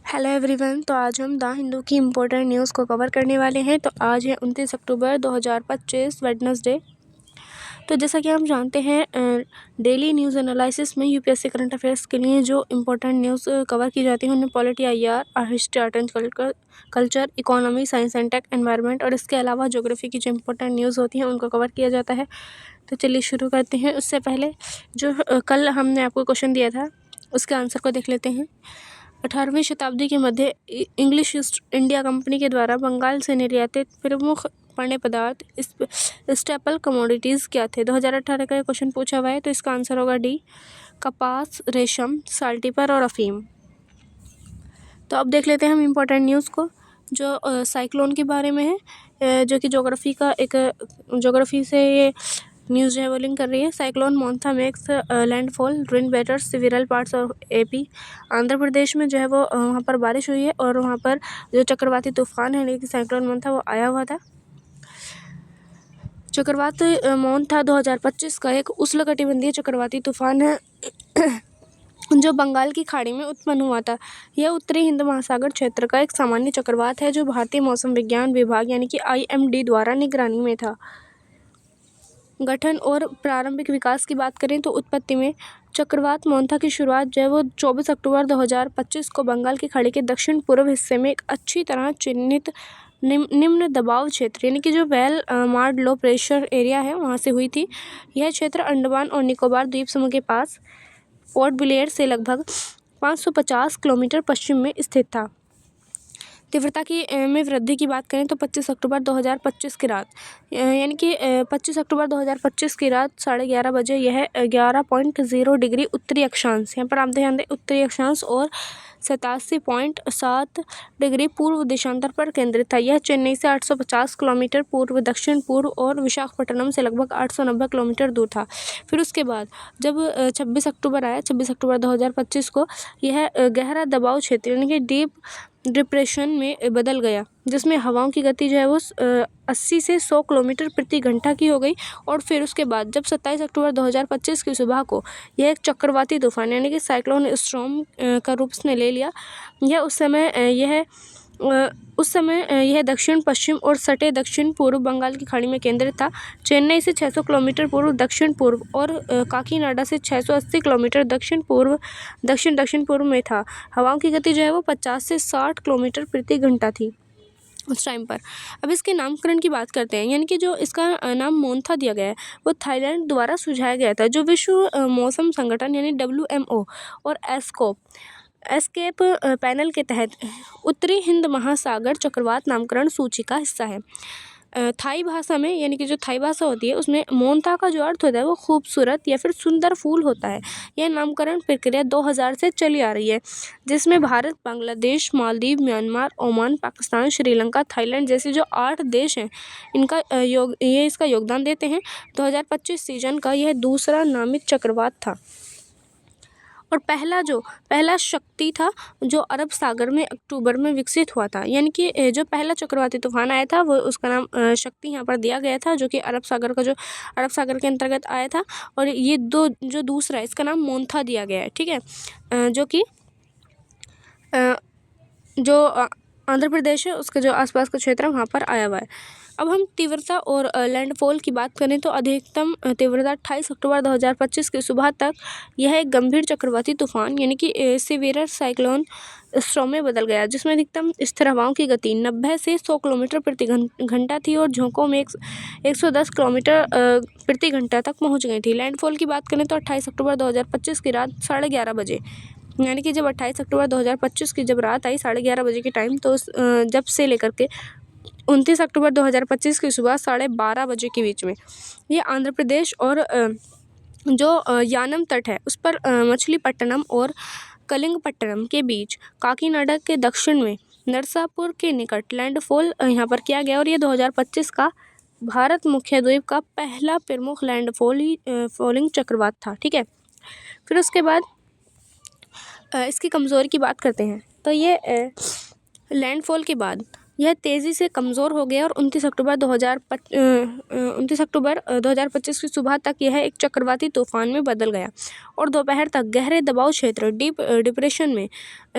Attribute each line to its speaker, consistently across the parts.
Speaker 1: Hello everyone. तो आज हम द हिंदू की इम्पोर्टेंट न्यूज़ को कवर करने वाले हैं। तो आज है 29 अक्टूबर 2025 वेडनेसडे। तो जैसा कि हम जानते हैं डेली न्यूज़ एनालिसिस में यूपीएससी करंट अफेयर्स के लिए जो इम्पोर्टेंट न्यूज़ कवर की जाती है उनमें polity, IR, history, art and culture, economy, science and tech, environment और इसके अलावा ज्योग्राफी की जो इम्पोर्टेंट न्यूज़ होती हैं उनको कवर किया जाता है। तो चलिए शुरू करते हैं। उससे पहले जो कल हमने आपको क्वेश्चन दिया था उसके आंसर को देख लेते हैं। 18वीं शताब्दी के मध्य इंग्लिश ईस्ट इंडिया कंपनी के द्वारा बंगाल से निर्यातित प्रमुख पेय पदार्थ स्टेपल कमोडिटीज़ क्या थे? 2018 का क्वेश्चन पूछा हुआ है। तो इसका आंसर होगा डी, कपास, रेशम, साल्टीपर और अफीम। तो अब देख लेते हैं हम इम्पोर्टेंट न्यूज़ को जो साइक्लोन के बारे में है, जो कि ज्योग्राफी से ये न्यूज़ जो है वो लिंक कर रही है। Cyclone Montha makes landfall rain batter several parts of AP. Andhra Pradesh में जो है वो वहाँ पर बारिश हुई है और वहाँ पर जो चक्रवाती तूफान है लेकिन साइक्लोन मोंथा वो आया हुआ था। चक्रवात मोंथा 2025 का एक उष्णकटिबंधीय चक्रवाती तूफान है जो बंगाल की खाड़ी में उत्पन्न हुआ था। यह उत्तरी हिंद महासागर क्षेत्र का एक सामान्य चक्रवात है जो भारतीय मौसम विज्ञान विभाग यानी कि IMD द्वारा निगरानी में था। गठन और प्रारंभिक विकास की बात करें तो उत्पत्ति में चक्रवात मोंथा की शुरुआत जो है वो 24 अक्टूबर 2025 को बंगाल की खाड़ी के दक्षिण पूर्व हिस्से में एक अच्छी तरह चिन्हित निम्न दबाव क्षेत्र यानी कि जो वेल मार्ड लो प्रेशर एरिया है वहाँ से हुई थी। यह क्षेत्र अंडमान और निकोबार द्वीप समूह के पास पोर्ट ब्लेयर से लगभग 550 किलोमीटर पश्चिम में स्थित था। तीव्रता की में वृद्धि की बात करें तो 25 अक्टूबर 2025 की रात यानी कि 25 अक्टूबर 2025 की रात 11:30 बजे यह 11.0 डिग्री उत्तरी अक्षांश, यहाँ पर आप ध्यान दें उत्तरी अक्षांश, और 87.7 डिग्री पूर्व देशांतर पर केंद्रित था। यह चेन्नई से 850 किलोमीटर पूर्व दक्षिण पूर्व और विशाखापट्टनम से लगभग 890 किलोमीटर दूर था। फिर उसके बाद जब 26 अक्टूबर आया, 26 अक्टूबर 2025 को यह गहरा दबाव क्षेत्र यानी कि डीप डिप्रेशन में बदल गया जिसमें हवाओं की गति जो है वो 80 से 100 किलोमीटर प्रति घंटा की हो गई। और फिर उसके बाद जब 27 अक्टूबर 2025 की सुबह को यह एक चक्रवाती तूफान यानी कि साइक्लोन स्टॉर्म का रूप उसने ले लिया। यह उस समय यह दक्षिण पश्चिम और सटे दक्षिण पूर्व बंगाल की खाड़ी में केंद्रित था। चेन्नई से 600 किलोमीटर पूर्व दक्षिण पूर्व और काकीनाडा से 680 किलोमीटर दक्षिण पूर्व में था। हवाओं की गति जो है वो 50 से 60 किलोमीटर प्रति घंटा थी उस टाइम पर। अब इसके नामकरण की बात करते हैं, यानी कि जो इसका नाम मोंथा दिया गया है वो थाईलैंड द्वारा सुझाया गया था। जो विश्व मौसम संगठन यानी WMO और एस्केप पैनल के तहत उत्तरी हिंद महासागर चक्रवात नामकरण सूची का हिस्सा है। थाई भाषा में यानी कि जो थाई भाषा होती है उसमें मोंथा का जो अर्थ होता है वो खूबसूरत या फिर सुंदर फूल होता है। यह नामकरण प्रक्रिया 2000 से चली आ रही है जिसमें Bharat, Bangladesh, Maldives, Myanmar, Oman, Pakistan, Sri Lanka, Thailand जैसे जो 8 देश हैं इसका योगदान देते हैं। 2025 सीजन का यह दूसरा नामित चक्रवात था और पहला शक्ति था जो अरब सागर में अक्टूबर में विकसित हुआ था। यानी कि जो पहला चक्रवाती तूफान आया था वो उसका नाम शक्ति यहाँ पर दिया गया था जो कि अरब सागर के अंतर्गत आया था। और ये जो दूसरा है इसका नाम मोंथा दिया गया है। ठीक है, जो कि जो आंध्र प्रदेश है उसके जो आसपास का क्षेत्र है वहाँ पर आया हुआ है। अब हम तीव्रता और लैंडफॉल की बात करें तो अधिकतम तीव्रता 28 अक्टूबर 2025 की सुबह तक यह एक गंभीर चक्रवाती तूफान यानी कि सिवियर साइक्लोन स्टॉर्म में बदल गया जिसमें अधिकतम स्थिर हवाओं की गति 90 से 100 किलोमीटर प्रति घंटा थी और झोंकों में 110 किलोमीटर प्रति घंटा तक पहुँच गई थी। लैंडफॉल की बात करें तो 28 अक्टूबर 2025 की रात 11:30 बजे यानी कि जब 28 अक्टूबर 2025 की जब रात आई 11:30 बजे के टाइम, तो जब से लेकर के 29 अक्टूबर 2025 की सुबह 12:30 बजे के बीच में ये आंध्र प्रदेश और जो यानम तट है उस पर मछलीपट्टनम और कलिंगपट्टनम के बीच काकीनाडा के दक्षिण में नरसापुर के निकट लैंडफॉल यहाँ पर किया गया। और ये 2025 का भारत मुख्य द्वीप का पहला प्रमुख लैंडफॉलिंग चक्रवात था। ठीक है, फिर उसके बाद इसकी कमज़ोरी की बात करते हैं। तो ये लैंडफॉल के बाद यह तेज़ी से कमज़ोर हो गया और 29 अक्टूबर 2025 की सुबह तक यह एक चक्रवाती तूफान में बदल गया और दोपहर तक गहरे दबाव क्षेत्र डीप डिप्रेशन में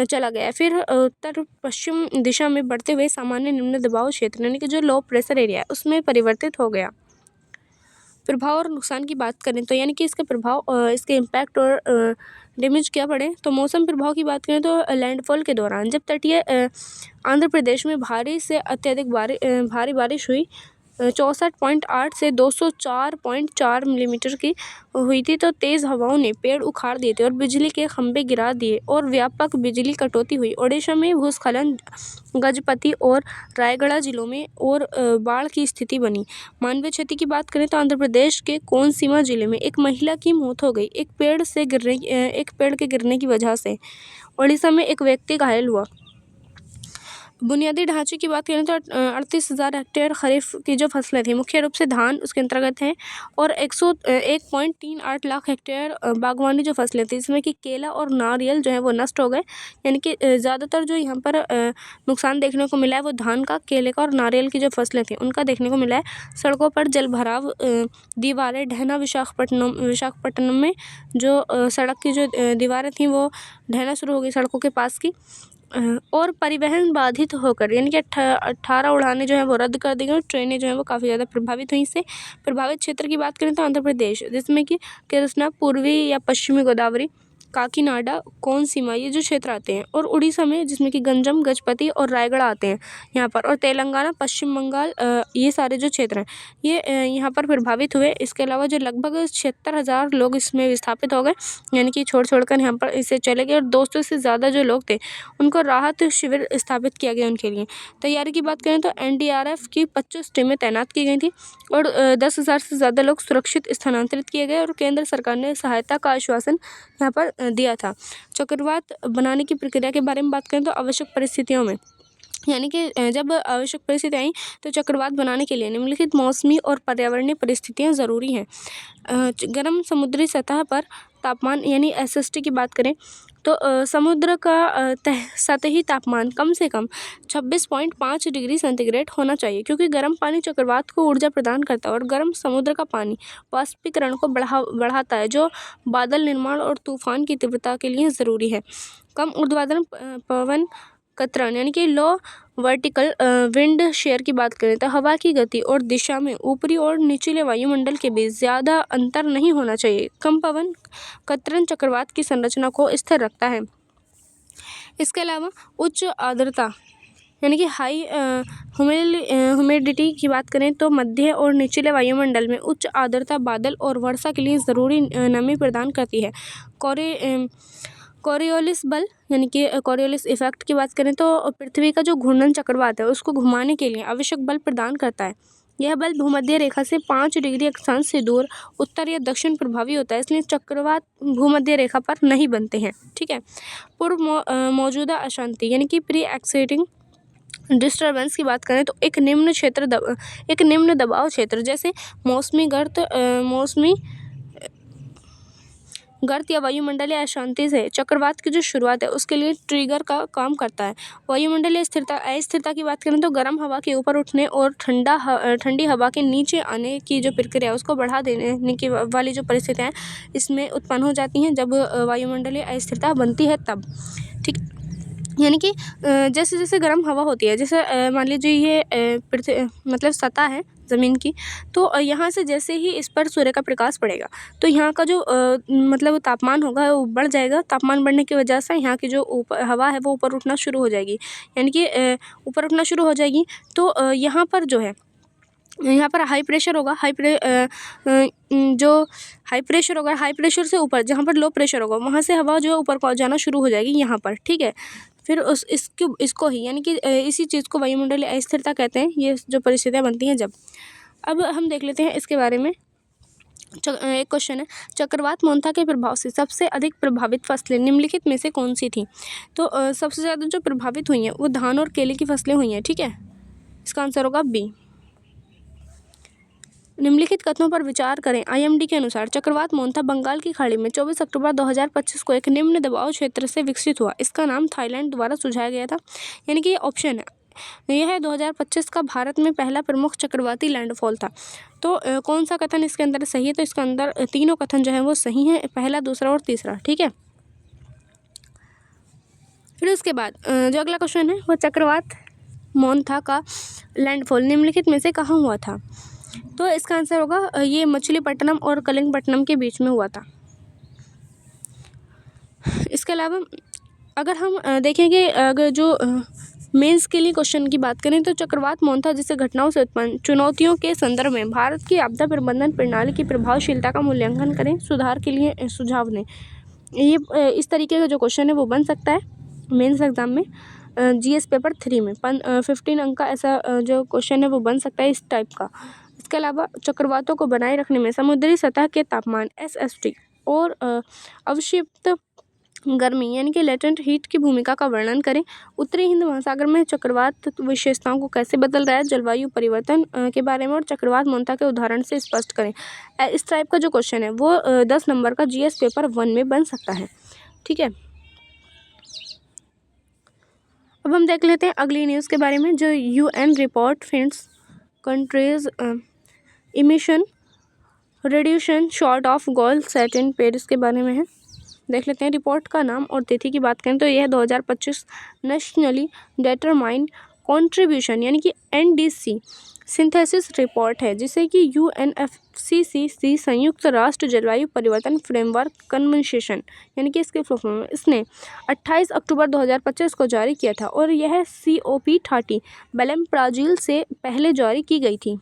Speaker 1: चला गया। फिर उत्तर पश्चिम दिशा में बढ़ते हुए सामान्य निम्न दबाव क्षेत्र यानी कि जो लो प्रेशर एरिया है उसमें परिवर्तित हो गया। प्रभाव और नुकसान की बात करें तो यानी कि इसके प्रभाव, इसके इम्पैक्ट और डैमेज क्या पड़े, तो मौसम प्रभाव की बात करें तो लैंडफॉल के दौरान जब तटीय आंध्र प्रदेश में भारी से अत्यधिक भारी बारिश हुई 64.8 से 204.4 मिलीमीटर की हुई थी, तो तेज़ हवाओं ने पेड़ उखाड़ दिए थे और बिजली के खंभे गिरा दिए और व्यापक बिजली कटौती हुई। ओडिशा में भूस्खलन, गजपति और रायगढ़ जिलों में और बाढ़ की स्थिति बनी। मानवीय क्षति की बात करें तो आंध्र प्रदेश के कोनसीमा जिले में एक महिला की मौत हो गई एक पेड़ के गिरने की वजह से। ओडिशा में एक व्यक्ति घायल हुआ। बुनियादी ढांचे की बात करें तो 38,000 हेक्टेयर खरीफ की जो फसलें थी मुख्य रूप से धान उसके अंतर्गत हैं और 101.38 लाख हेक्टेयर बागवानी जो फसलें थी इसमें कि केला और नारियल जो है वो नष्ट हो गए। यानी कि ज़्यादातर जो यहाँ पर नुकसान देखने को मिला है वो धान का, केले का और नारियल की जो फसलें थी उनका देखने को मिला है। सड़कों पर जल भराव, दीवारें ढहना, विशाखापट्टनम में जो सड़क की जो दीवारें थी वो ढहना शुरू हो गई सड़कों के पास की, और परिवहन बाधित होकर यानी कि 18 उड़ानें जो है वो रद्द कर दी गई और ट्रेनें जो है वो काफ़ी ज़्यादा प्रभावित हुई। इससे प्रभावित क्षेत्र की बात करें तो आंध्र प्रदेश जिसमें कि कृष्णा, पूर्वी या पश्चिमी गोदावरी, काकीनाडा, कोनसीमा ये जो क्षेत्र आते हैं, और उड़ीसा में जिसमें कि गंजम, गजपति और रायगढ़ आते हैं यहाँ पर, और तेलंगाना, पश्चिम बंगाल, ये सारे जो क्षेत्र हैं ये यहाँ पर प्रभावित हुए। इसके अलावा जो लगभग 76,000 लोग इसमें विस्थापित हो गए यानी कि छोड़ कर यहाँ पर इसे चले गए, और 200 से ज़्यादा जो लोग थे उनको राहत शिविर स्थापित किया गया उनके लिए। तैयारी की बात करें तो NDRF की 25 टीमें तैनात की गई थी और 10,000 से ज़्यादा लोग सुरक्षित स्थानांतरित किए गए और केंद्र सरकार ने सहायता का आश्वासन यहाँ पर दिया था। चक्रवात बनाने की प्रक्रिया के बारे में बात करें तो आवश्यक परिस्थितियों में यानी कि जब आवश्यक परिस्थिति आई तो चक्रवात बनाने के लिए निम्नलिखित मौसमी और पर्यावरणीय परिस्थितियां ज़रूरी हैं। गर्म समुद्री सतह पर तापमान यानी SST की बात करें तो समुद्र का सतही तापमान कम से कम 26.5 डिग्री सेंटीग्रेड होना चाहिए, क्योंकि गर्म पानी चक्रवात को ऊर्जा प्रदान करता है और गर्म समुद्र का पानी वाष्पीकरण को बढ़ाता है, जो बादल निर्माण और तूफान की तीव्रता के लिए ज़रूरी है। कम ऊर्ध्वाधर पवन कतरन यानी कि लो वर्टिकल विंड शेयर की बात करें तो हवा की गति और दिशा में ऊपरी और निचले वायुमंडल के बीच ज़्यादा अंतर नहीं होना चाहिए। कम पवन कतरन चक्रवात की संरचना को स्थिर रखता है। इसके अलावा उच्च आर्द्रता यानी कि हाई ह्यूमिडिटी की बात करें तो मध्य और निचले वायुमंडल में उच्च आर्द्रता बादल और वर्षा के लिए ज़रूरी नमी प्रदान करती है। कोरियोलिस बल यानी कि कोरियोलिस इफेक्ट की बात करें तो पृथ्वी का जो घूर्णन चक्रवात है उसको घुमाने के लिए आवश्यक बल प्रदान करता है। यह बल भूमध्य रेखा से 5 डिग्री अक्षांश से दूर उत्तर या दक्षिण प्रभावी होता है, इसलिए चक्रवात भूमध्य रेखा पर नहीं बनते हैं। ठीक है। पूर्व मौजूदा अशांति यानी कि प्री एक्सिटिंग डिस्टर्बेंस की बात करें तो एक निम्न दबाव क्षेत्र जैसे मौसमी गर्त या वायुमंडलीय अशांति से चक्रवात की जो शुरुआत है उसके लिए ट्रिगर का काम करता है। वायुमंडलीय अस्थिरता की बात करें तो गर्म हवा के ऊपर उठने और ठंडी हवा के नीचे आने की जो प्रक्रिया है उसको बढ़ा देने की वाली जो परिस्थितियाँ इसमें उत्पन्न हो जाती हैं जब वायुमंडलीय अस्थिरता बनती है तब। ठीक, यानी कि जैसे जैसे गर्म हवा होती है, जैसे मान लीजिए ये मतलब सतह है ज़मीन की, तो यहाँ से जैसे ही इस पर सूर्य का प्रकाश पड़ेगा तो यहाँ का जो मतलब तापमान होगा वो बढ़ जाएगा। तापमान बढ़ने की वजह से यहाँ की जो हवा है वो ऊपर उठना शुरू हो जाएगी, यानी कि ऊपर उठना शुरू हो जाएगी। तो यहाँ पर जो है यहाँ पर हाई प्रेशर होगा, हाई प्रेशर से ऊपर जहाँ पर लो प्रेशर होगा वहाँ से हवा जो है ऊपर जाना शुरू हो जाएगी यहाँ पर। ठीक है। फिर इसको ही यानी कि इसी चीज़ को वायुमंडलीय अस्थिरता कहते हैं, ये जो परिस्थितियाँ बनती हैं जब। अब हम देख लेते हैं इसके बारे में। एक क्वेश्चन है, चक्रवात मोन्था के प्रभाव से सबसे अधिक प्रभावित फसलें निम्नलिखित में से कौन सी थी? तो सबसे ज़्यादा जो प्रभावित हुई हैं वो धान और केले की फसलें हुई हैं। ठीक है, इसका आंसर होगा बी। निम्नलिखित कथनों पर विचार करें। IMD के अनुसार चक्रवात मोन्था बंगाल की खाड़ी में 24 अक्टूबर 2025 को एक निम्न दबाव क्षेत्र से विकसित हुआ। इसका नाम थाईलैंड द्वारा सुझाया गया था। यानी कि ऑप्शन है यह 2025 का भारत में पहला प्रमुख चक्रवाती लैंडफॉल था। तो कौन सा कथन इसके अंदर सही है? तो इसके अंदर तीनों कथन जो है वो सही हैं, पहला, दूसरा और तीसरा। ठीक है। फिर उसके बाद जो अगला क्वेश्चन है वो चक्रवात मोंथा का लैंडफॉल निम्नलिखित में से कहाँ हुआ था? तो इसका आंसर होगा ये मछलीपट्टनम और कलिंगपट्टनम के बीच में हुआ था। इसके अलावा अगर हम देखेंगे, अगर जो मेंस के लिए क्वेश्चन की बात करें तो चक्रवात मोंथा जैसे घटनाओं से उत्पन्न चुनौतियों के संदर्भ में भारत की आपदा प्रबंधन प्रणाली की प्रभावशीलता का मूल्यांकन करें, सुधार के लिए सुझाव दें। ये इस तरीके का जो क्वेश्चन है वो बन सकता है मेंस एग्जाम में, जीएस पेपर 3 में 15 अंक का ऐसा जो क्वेश्चन है वो बन सकता है इस टाइप का। इसके अलावा चक्रवातों को बनाए रखने में समुद्री सतह के तापमान SST और अवक्षिप्त गर्मी यानी कि लेटेंट हीट की भूमिका का वर्णन करें। उत्तरी हिंद महासागर में चक्रवात विशेषताओं को कैसे बदल रहा है, जलवायु परिवर्तन के बारे में और चक्रवात मोंथा के उदाहरण से स्पष्ट करें। इस टाइप का जो क्वेश्चन है वो 10 नंबर का जीएस पेपर 1 में बन सकता है। ठीक है। अब हम देख लेते हैं अगली न्यूज़ के बारे में, जो UN report friends countries emission reduction short of goal set in Paris के बारे में है। देख लेते हैं रिपोर्ट का नाम और तिथि की बात करें तो यह 2025 नेशनली डिटरमाइंड कंट्रीब्यूशन यानी कि NDC सिंथेसिस रिपोर्ट है, जिसे कि UNFCCC संयुक्त राष्ट्र जलवायु परिवर्तन फ्रेमवर्क कन्वेंशन यानी कि इसके फुल फॉर्म इसने 28 अक्टूबर 2025 को जारी किया था और यह COP30 बेलेम ब्राज़ील से पहले जारी की गई थी।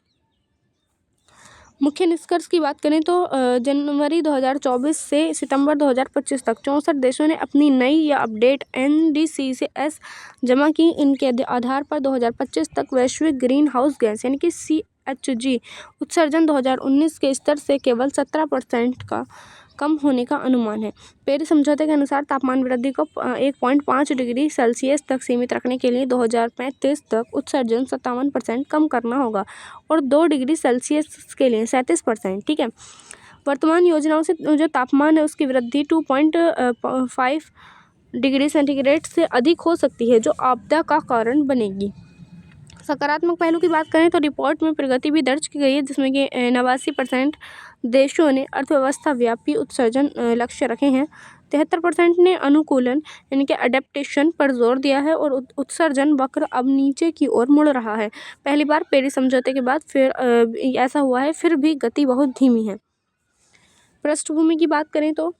Speaker 1: मुख्य निष्कर्ष की बात करें तो जनवरी 2024 से सितंबर 2025 तक 64 देशों ने अपनी नई या अपडेट NDCs जमा की। इनके आधार पर 2025 तक वैश्विक ग्रीन हाउस गैस यानी कि CHG उत्सर्जन 2019 के स्तर से केवल 17% का कम होने का अनुमान है। पेरिस समझौते के अनुसार तापमान वृद्धि को 1.5 डिग्री सेल्सियस तक सीमित रखने के लिए 2035 तक उत्सर्जन 57% कम करना होगा और 2 डिग्री सेल्सियस के लिए 37%। ठीक है। वर्तमान योजनाओं से जो तापमान है उसकी वृद्धि 2.5 डिग्री सेंटीग्रेड से अधिक हो सकती है, जो आपदा का कारण बनेगी। सकारात्मक पहलू की बात करें तो रिपोर्ट में प्रगति भी दर्ज की गई है, जिसमें कि 89% देशों ने अर्थव्यवस्था व्यापी उत्सर्जन लक्ष्य रखे हैं। 73% ने अनुकूलन यानी कि अडेप्टेशन पर जोर दिया है और उत्सर्जन वक्र अब नीचे की ओर मुड़ रहा है। पहली बार पेरिस समझौते के बाद फिर ऐसा हुआ है, फिर भी गति बहुत धीमी है। पृष्ठभूमि की बात करें तो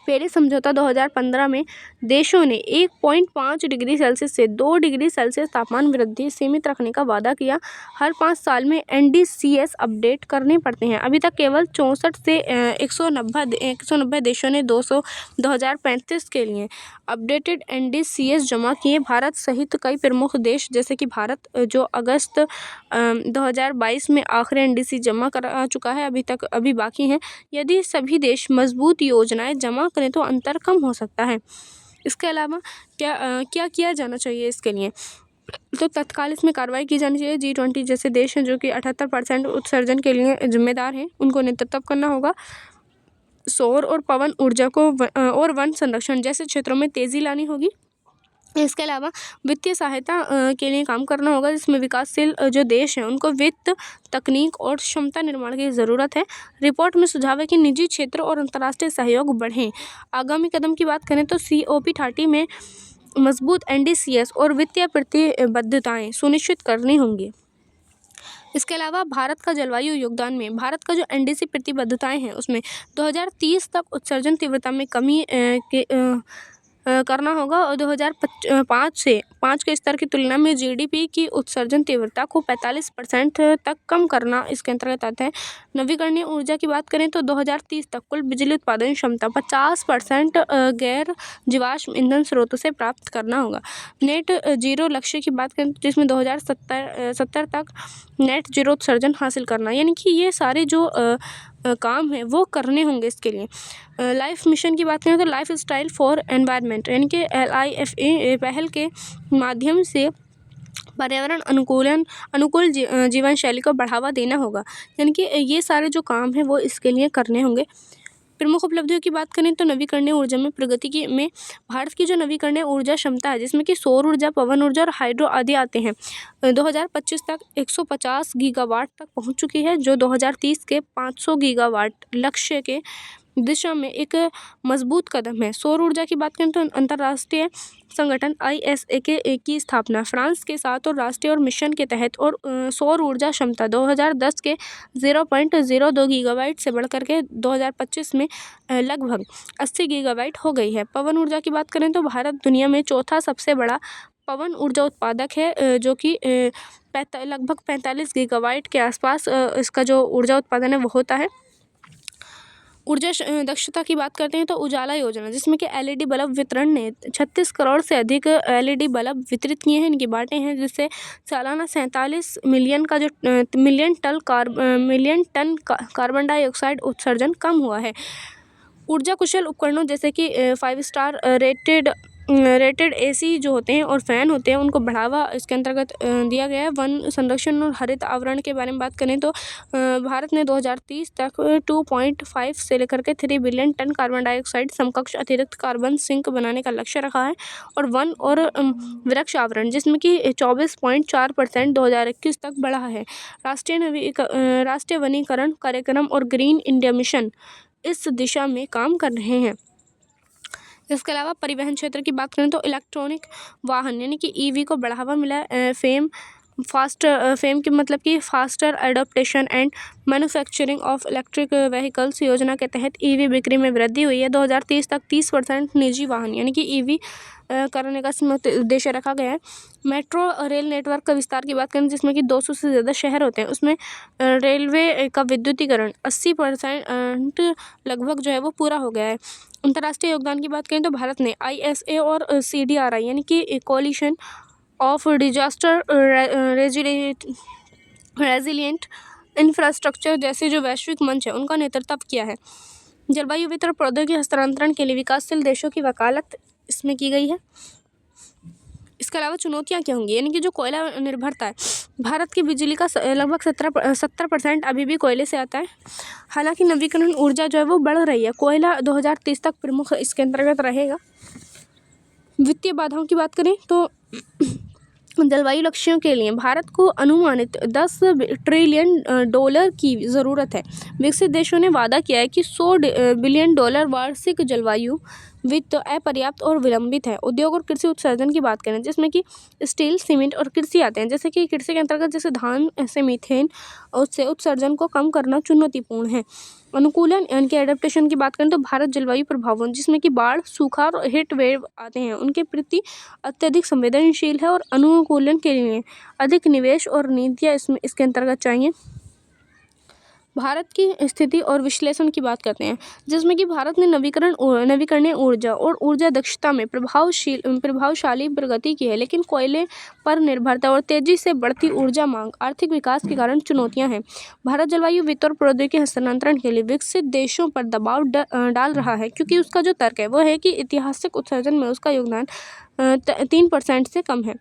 Speaker 1: पेरिस समझौता 2015 में देशों ने 1.5 डिग्री सेल्सियस से 2 डिग्री सेल्सियस तापमान वृद्धि सीमित रखने का वादा किया। हर 5 साल में NDCs अपडेट करने पड़ते हैं। अभी तक केवल 64 से 190 देशों ने 2035 के लिए अपडेटेड NDCs जमा किए। भारत सहित कई प्रमुख देश जैसे कि भारत जो अगस्त 2022 में आखिरी NDC जमा करा चुका है, अभी बाकी हैं। यदि सभी देश मजबूत योजनाएं जमा करें तो अंतर कम हो सकता है। इसके अलावा क्या किया जाना चाहिए इसके लिए, तो तत्काल इसमें कार्रवाई की जानी चाहिए। G20 जैसे देश हैं जो कि 78% उत्सर्जन के लिए जिम्मेदार हैं, उनको नेतृत्व करना होगा। सौर और पवन ऊर्जा को और वन संरक्षण जैसे क्षेत्रों में तेज़ी लानी होगी। इसके अलावा वित्तीय सहायता के लिए काम करना होगा, जिसमें विकासशील जो देश हैं उनको वित्त, तकनीक और क्षमता निर्माण की ज़रूरत है। रिपोर्ट में सुझाव है कि निजी क्षेत्र और अंतर्राष्ट्रीय सहयोग बढ़ें। आगामी कदम की बात करें तो COP30 में मजबूत NDCs और वित्तीय प्रतिबद्धताएं सुनिश्चित करनी होंगी। इसके अलावा भारत का जलवायु योगदान में भारत का जो NDC प्रतिबद्धताएं हैं उसमें 2030 तक उत्सर्जन तीव्रता में कमी करना होगा और 2005 के स्तर की तुलना में GDP की उत्सर्जन तीव्रता को 45% तक कम करना इसके अंतर्गत आता है। नवीकरणीय ऊर्जा की बात करें तो 2030 तक कुल बिजली उत्पादन क्षमता 50% गैर जीवाश्म ईंधन स्रोतों से प्राप्त करना होगा। नेट जीरो लक्ष्य की बात करें जिसमें 2070 तक नेट जीरो उत्सर्जन हासिल करना, यानी कि ये सारे जो काम है वो करने होंगे इसके लिए। लाइफ मिशन की बात करें तो लाइफ स्टाइल फॉर एनवायरनमेंट यानी कि LIFA पहल के माध्यम से पर्यावरण अनुकूल जीवन शैली को बढ़ावा देना होगा, यानी कि ये सारे जो काम हैं वो इसके लिए करने होंगे। प्रमुख उपलब्धियों की बात करें तो नवीकरणीय ऊर्जा में प्रगति में भारत की जो नवीकरणीय ऊर्जा क्षमता है, जिसमें कि सौर ऊर्जा, पवन ऊर्जा और हाइड्रो आदि आते हैं, 2025 तक 150 गीगावाट तक पहुंच चुकी है, जो 2030 के 500 गीगावाट लक्ष्य के दिशा में एक मजबूत कदम है। सौर ऊर्जा की बात करें तो अंतर्राष्ट्रीय संगठन ISA की स्थापना फ्रांस के साथ और राष्ट्रीय और मिशन के तहत, और सौर ऊर्जा क्षमता 2010 के 0.02 गीगावाट से बढ़कर के 2025 में लगभग 80 गीगावाट हो गई है। पवन ऊर्जा की बात करें तो भारत दुनिया में चौथा सबसे बड़ा पवन ऊर्जा उत्पादक है, जो कि लगभग 45 गीगावाट के आसपास इसका जो ऊर्जा उत्पादन है वो होता है। ऊर्जा दक्षता की बात करते हैं तो उजाला योजना, जिसमें कि LED बल्ब वितरण ने 36 करोड़ से अधिक LED बल्ब वितरित किए हैं, इनकी बांटे हैं, जिससे सालाना 47 मिलियन टन कार्बन डाइऑक्साइड उत्सर्जन कम हुआ है। ऊर्जा कुशल उपकरणों जैसे कि 5 स्टार रेटेड AC जो होते हैं और फैन होते हैं, उनको बढ़ावा इसके अंतर्गत दिया गया है। वन संरक्षण और हरित आवरण के बारे में बात करें तो भारत ने 2030 तक 2.5 से लेकर के 3 बिलियन टन कार्बन डाइऑक्साइड समकक्ष अतिरिक्त कार्बन सिंक बनाने का लक्ष्य रखा है। और वन और वृक्ष आवरण, जिसमें कि 24.4% 2021 तक बढ़ा है। राष्ट्रीय वनीकरण कार्यक्रम और ग्रीन इंडिया मिशन इस दिशा में काम कर रहे हैं। इसके अलावा परिवहन क्षेत्र की बात करें तो इलेक्ट्रॉनिक वाहन यानी कि EV को बढ़ावा मिला है। फेम की मतलब कि faster adaptation and manufacturing of electric vehicles योजना के तहत EV बिक्री में वृद्धि हुई है। 2030 तक 30% निजी वाहन यानी कि EV करने का उद्देश्य रखा गया है। मेट्रो रेल नेटवर्क का विस्तार की बात करें, जिसमें कि 200 से ज़्यादा शहर होते हैं, उसमें रेलवे का विद्युतीकरण 80% लगभग जो है वो पूरा हो गया है। अंतर्राष्ट्रीय योगदान की बात करें तो भारत ने ISA और CDRI यानी कि collision of disaster resilient infrastructure जैसे जो वैश्विक मंच है उनका नेतृत्व किया है। जलवायु वितरण प्रौद्योगिकी हस्तांतरण के लिए विकासशील देशों की वकालत इसमें की गई है। इसके अलावा चुनौतियां क्या होंगी, यानी कि जो कोयला निर्भरता है, भारत की बिजली का लगभग 70% अभी भी कोयले से आता है। हालांकि नवीकरण ऊर्जा जो है वो बढ़ रही है। कोयला 2030 तक प्रमुख इसके अंतर्गत रहेगा। वित्तीय बाधाओं की बात करें तो जलवायु लक्ष्यों के लिए भारत को अनुमानित $10 ट्रिलियन की ज़रूरत है। विकसित देशों ने वादा किया है कि $100 बिलियन वार्षिक जलवायु वित्त अपर्याप्त और विलंबित है। उद्योग और कृषि उत्सर्जन की बात करें, जिसमें कि स्टील, सीमेंट और कृषि आते हैं। जैसे कि कृषि के अंतर्गत जैसे धान से मीथेन उससे उत्सर्जन को कम करना चुनौतीपूर्ण है। अनुकूलन यानी कि एडेप्टेशन की बात करें तो भारत जलवायु प्रभावों, जिसमें कि बाढ़, सूखा और हीट वेव आते हैं, उनके प्रति अत्यधिक संवेदनशील है और अनुकूलन के लिए अधिक निवेश और नीतियाँ इसके अंतर्गत चाहिए। भारत की स्थिति और विश्लेषण की बात करते हैं, जिसमें कि भारत ने नवीकरणीय ऊर्जा और ऊर्जा दक्षता में प्रभावशाली प्रगति की है, लेकिन कोयले पर निर्भरता और तेजी से बढ़ती ऊर्जा मांग आर्थिक विकास के कारण चुनौतियां हैं। भारत जलवायु वित्त और प्रौद्योगिकी हस्तांतरण के लिए विकसित देशों पर दबाव डाल रहा है, क्योंकि उसका जो तर्क है वो है कि ऐतिहासिक उत्सर्जन में उसका योगदान 3% से कम है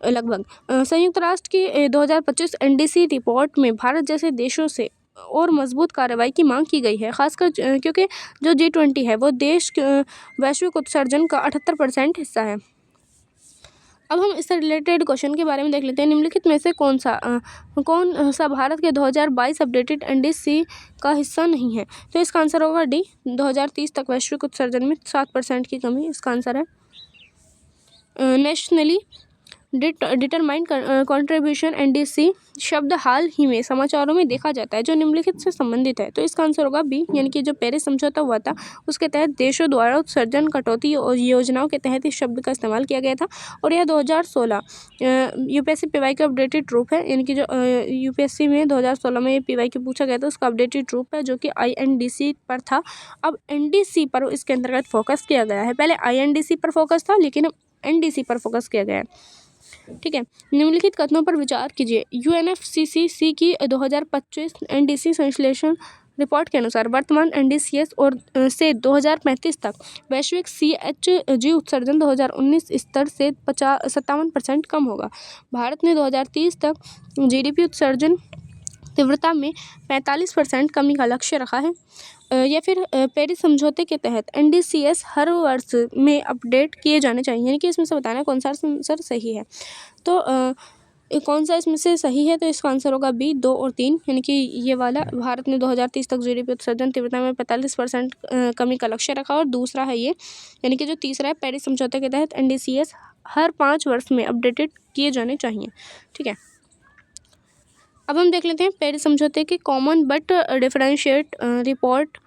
Speaker 1: लगभग। संयुक्त राष्ट्र की 2025 NDC रिपोर्ट में भारत जैसे देशों से और मजबूत कार्रवाई की मांग की गई है, खासकर क्योंकि जो G20 है वो देश वैश्विक उत्सर्जन का 78% हिस्सा है। अब हम इससे रिलेटेड क्वेश्चन के बारे में देख लेते हैं। निम्नलिखित में से कौन सा भारत के 2022 अपडेटेड NDC का हिस्सा नहीं है? तो इसका आंसर होगा D, 2030 तक वैश्विक उत्सर्जन में 7% की कमी इसका आंसर है। नेशनली डिटरमाइंड कंट्रीब्यूशन NDC शब्द हाल ही में समाचारों में देखा जाता है जो निम्नलिखित से संबंधित है, तो इसका आंसर होगा B, यानी कि जो पेरिस समझौता हुआ था उसके तहत देशों द्वारा उत्सर्जन कटौती योजनाओं के तहत इस शब्द का इस्तेमाल किया गया था। और यह 2016 UPSC PY का अपडेटेड रूप है, यानी कि जो UPSC में 2016 में PY के पूछा गया था उसका अपडेटेड रूप है, जो कि INDC पर था। अब NDC पर इसके अंतर्गत फोकस किया गया है। पहले INDC पर फोकस था, लेकिन अब NDC पर फोकस किया गया है। ठीक है, निम्नलिखित कथनों पर विचार कीजिए। UNFCCC की 2025 NDC संश्लेषण रिपोर्ट के अनुसार वर्तमान NDCS और से 2035 तक वैश्विक CHG उत्सर्जन 2019 स्तर से 57% कम होगा। भारत ने 2030 तक GDP उत्सर्जन तीव्रता में 45% कमी का लक्ष्य रखा है। या फिर पेरिस समझौते के तहत NDCS हर वर्ष में अपडेट किए जाने चाहिए, यानी कि इसमें से बताना कौन सा आंसर सही है। तो कौन सा इसमें से सही है, तो इसका आंसर होगा बी 2 और 3, यानी कि ये वाला। भारत ने 2030 तक GDP उत्सर्जन तीव्रता में 45% कमी का लक्ष्य रखा। और दूसरा है ये, यानी कि जो तीसरा है, पेरिस समझौते के तहत NDCS हर 5 वर्ष में अपडेटेड किए जाने चाहिए। ठीक है, अब हम देख लेते हैं पेरिस समझौते के common but differentiate report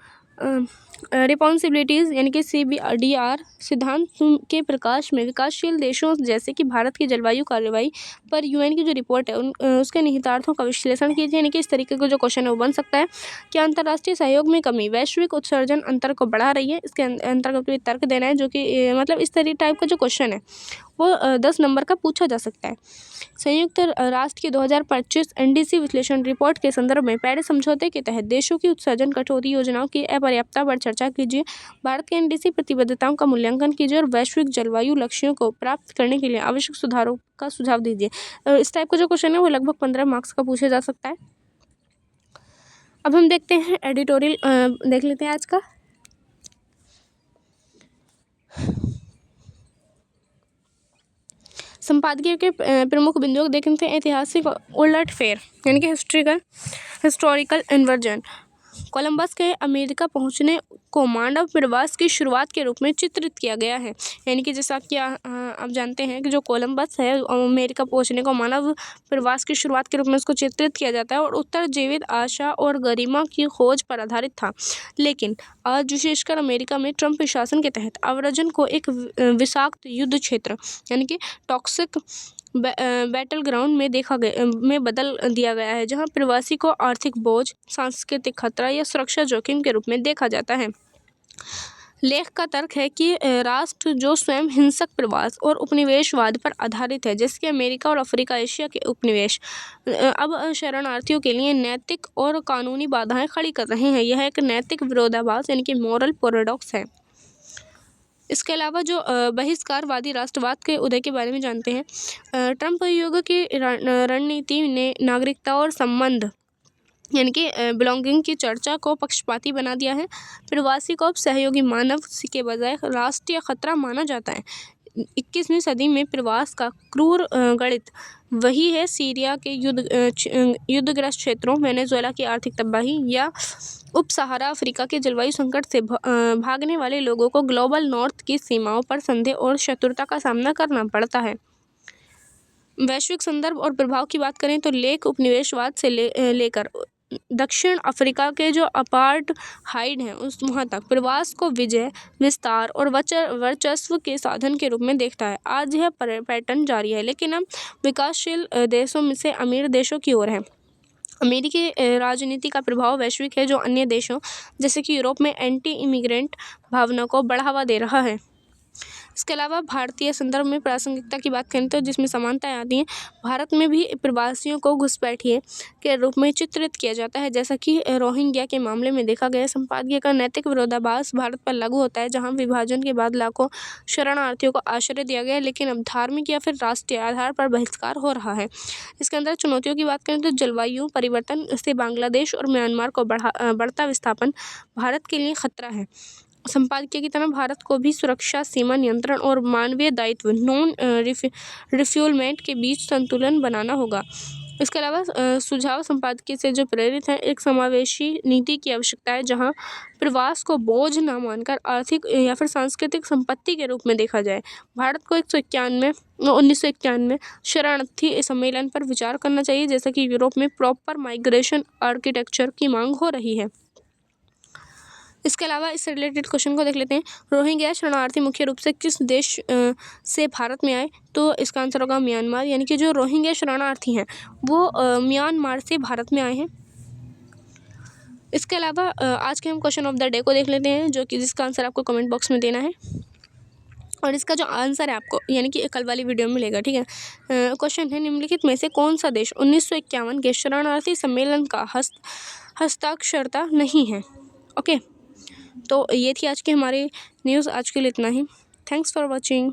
Speaker 1: responsibilities, यानी कि CBDR सिद्धांत के प्रकाश में विकासशील देशों जैसे कि भारत की जलवायु कार्रवाई पर UN की जो रिपोर्ट है उसके निहितार्थों का विश्लेषण कीजिए, यानी कि इस तरीके का जो क्वेश्चन है वो बन सकता है कि अंतर्राष्ट्रीय सहयोग में कमी वैश्विक उत्सर्जन अंतर को बढ़ा रही है। इसके अंतर्गत भी तर्क देना है, जो कि मतलब इस तरीके टाइप का जो क्वेश्चन है वो 10 नंबर का पूछा जा सकता है। संयुक्त राष्ट्र की 2025 NDC विश्लेषण रिपोर्ट के संदर्भ में पेरिस समझौते के तहत देशों की उत्सर्जन कटौती योजनाओं की अपर्याप्तता पर चर्चा कीजिए। भारत के NDC प्रतिबद्धताओं का मूल्यांकन कीजिए और वैश्विक जलवायु लक्ष्यों को प्राप्त करने के लिए आवश्यक सुधारों का सुझाव दीजिए। इस टाइप का जो क्वेश्चन है वो लगभग 15 मार्क्स का पूछा जा सकता है। अब हम देखते हैं एडिटोरियल, देख लेते हैं आज का। संपादकीय के प्रमुख बिंदुओं को देखते हैं। ऐतिहासिक उलटफेर, यानी कि हिस्टोरिकल इन्वर्जन। कोलंबस के अमेरिका पहुंचने को मानव प्रवास की शुरुआत के रूप में चित्रित किया गया है, यानी कि जैसा कि आप जानते हैं कि जो कोलंबस है अमेरिका पहुंचने को मानव प्रवास की शुरुआत के रूप में उसको चित्रित किया जाता है और उत्तर जीवित आशा और गरिमा की खोज पर आधारित था। लेकिन आज विशेषकर अमेरिका में ट्रंप प्रशासन के तहत अव्रजन को एक विषाक्त युद्ध क्षेत्र, यानी कि टॉक्सिक बैटल ग्राउंड में बदल दिया गया है, जहां प्रवासी को आर्थिक बोझ, सांस्कृतिक खतरा या सुरक्षा जोखिम के रूप में देखा जाता है। लेख का तर्क है कि राष्ट्र जो स्वयं हिंसक प्रवास और उपनिवेशवाद पर आधारित है, जैसे कि अमेरिका और अफ्रीका एशिया के उपनिवेश, अब शरणार्थियों के लिए नैतिक और कानूनी बाधाएं खड़ी कर रहे हैं। यह एक नैतिक विरोधाभास, यानी कि मॉरल पैराडॉक्स है। इसके अलावा जो बहिष्कारवादी राष्ट्रवाद के उदय के बारे में जानते हैं। ट्रंप युग की रणनीति ने नागरिकता और संबंध, यानी कि बिलोंगिंग की चर्चा को पक्षपाती बना दिया है। प्रवासी को अब सहयोगी मानव के बजाय राष्ट्रीय खतरा माना जाता है। 21वीं सदी में प्रवास का क्रूर गणित वही है सीरिया के युद्धग्रस्त क्षेत्रों, वेनेजुएला की आर्थिक तबाही या उप सहारा अफ्रीका के जलवायु संकट से भागने वाले लोगों को ग्लोबल नॉर्थ की सीमाओं पर संदेह और शत्रुता का सामना करना पड़ता है। वैश्विक संदर्भ और प्रभाव की बात करें तो लेख उपनिवेशवाद से लेकर दक्षिण अफ्रीका के जो अपार्टहाइड हैं उस वहाँ तक प्रवास को विजय, विस्तार और वर्चस्व के साधन के रूप में देखता है। आज यह पैटर्न जारी है, लेकिन अब विकासशील देशों में से अमीर देशों की ओर है। अमेरिकी राजनीति का प्रभाव वैश्विक है, जो अन्य देशों जैसे कि यूरोप में एंटी इमिग्रेंट भावना को बढ़ावा दे रहा है। इसके अलावा भारतीय संदर्भ में प्रासंगिकता की बात करें तो जिसमें समानताएं आती हैं, भारत में भी प्रवासियों को घुसपैठिए के रूप में चित्रित किया जाता है, जैसा कि रोहिंग्या के मामले में देखा गया। संपादकीय का नैतिक विरोधाभास भारत पर लागू होता है, जहां विभाजन के बाद लाखों शरणार्थियों को आश्रय दिया गया, लेकिन अब धार्मिक या फिर राष्ट्रीय आधार पर बहिष्कार हो रहा है। इसके अंदर चुनौतियों की बात करें तो जलवायु परिवर्तन से बांग्लादेश और म्यांमार को बढ़ता विस्थापन भारत के लिए खतरा है। संपादकीय की तरह भारत को भी सुरक्षा, सीमा नियंत्रण और मानवीय दायित्व नॉन रिफ्यूलमेंट के बीच संतुलन बनाना होगा। इसके अलावा सुझाव संपादकीय से जो प्रेरित है, एक समावेशी नीति की आवश्यकता है, जहां प्रवास को बोझ न मानकर आर्थिक या फिर सांस्कृतिक संपत्ति के रूप में देखा जाए। भारत को 1991 शरणार्थी सम्मेलन पर विचार करना चाहिए, जैसा कि यूरोप में प्रॉपर माइग्रेशन आर्किटेक्चर की मांग हो रही है। इसके अलावा इससे रिलेटेड क्वेश्चन को देख लेते हैं। रोहिंग्या शरणार्थी मुख्य रूप से किस देश से भारत में आए, तो इसका आंसर होगा म्यांमार, यानी कि जो रोहिंग्या शरणार्थी हैं वो म्यांमार से भारत में आए हैं। इसके अलावा आज के हम क्वेश्चन ऑफ द डे को देख लेते हैं, जो कि जिसका आंसर आपको कमेंट बॉक्स में देना है और इसका जो आंसर है आपको यानी कि कल वाली वीडियो में मिलेगा। ठीक है, क्वेश्चन है निम्नलिखित में से कौन सा देश 1951 के शरणार्थी सम्मेलन का हस्ताक्षरता नहीं है। ओके, तो ये थी आज की हमारी न्यूज़। आज के लिए इतना ही। Thanks for watching.